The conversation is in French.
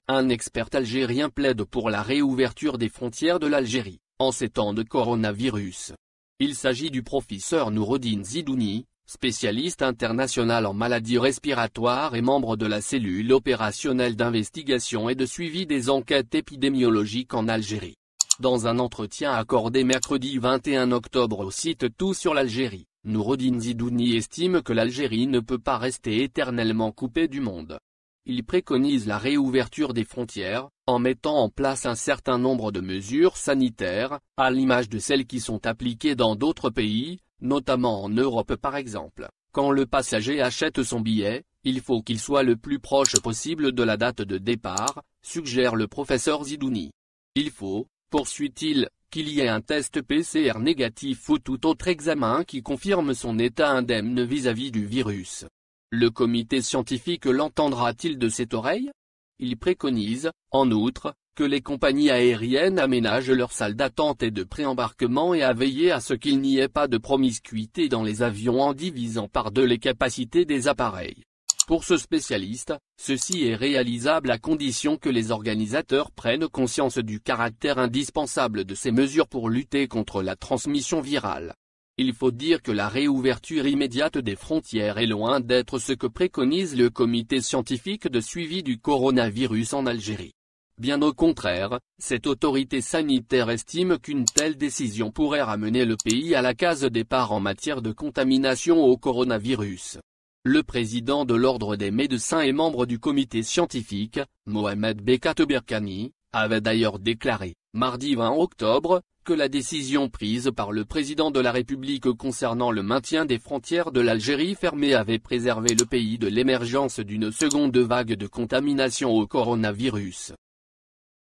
Un expert algérien plaide pour la réouverture des frontières de l'Algérie, en ces temps de coronavirus. Il s'agit du professeur Noureddine Zidouni, spécialiste international en maladies respiratoires et membre de la cellule opérationnelle d'investigation et de suivi des enquêtes épidémiologiques en Algérie. Dans un entretien accordé mercredi 21 octobre au site Tout sur l'Algérie, Noureddine Zidouni estime que l'Algérie ne peut pas rester éternellement coupée du monde. Il préconise la réouverture des frontières, en mettant en place un certain nombre de mesures sanitaires, à l'image de celles qui sont appliquées dans d'autres pays, notamment en Europe par exemple. Quand le passager achète son billet, il faut qu'il soit le plus proche possible de la date de départ, suggère le professeur Zidouni. Il faut, poursuit-il, qu'il y ait un test PCR négatif ou tout autre examen qui confirme son état indemne vis-à-vis du virus. Le comité scientifique l'entendra-t-il de cette oreille? Il préconise, en outre, que les compagnies aériennes aménagent leurs salles d'attente et de préembarquement et à veiller à ce qu'il n'y ait pas de promiscuité dans les avions en divisant par deux les capacités des appareils. Pour ce spécialiste, ceci est réalisable à condition que les organisateurs prennent conscience du caractère indispensable de ces mesures pour lutter contre la transmission virale. Il faut dire que la réouverture immédiate des frontières est loin d'être ce que préconise le comité scientifique de suivi du coronavirus en Algérie. Bien au contraire, cette autorité sanitaire estime qu'une telle décision pourrait ramener le pays à la case départ en matière de contamination au coronavirus. Le président de l'Ordre des médecins et membre du comité scientifique, Mohamed Bekat Berkani, avait d'ailleurs déclaré, mardi 20 octobre, que la décision prise par le président de la République concernant le maintien des frontières de l'Algérie fermée avait préservé le pays de l'émergence d'une seconde vague de contamination au coronavirus.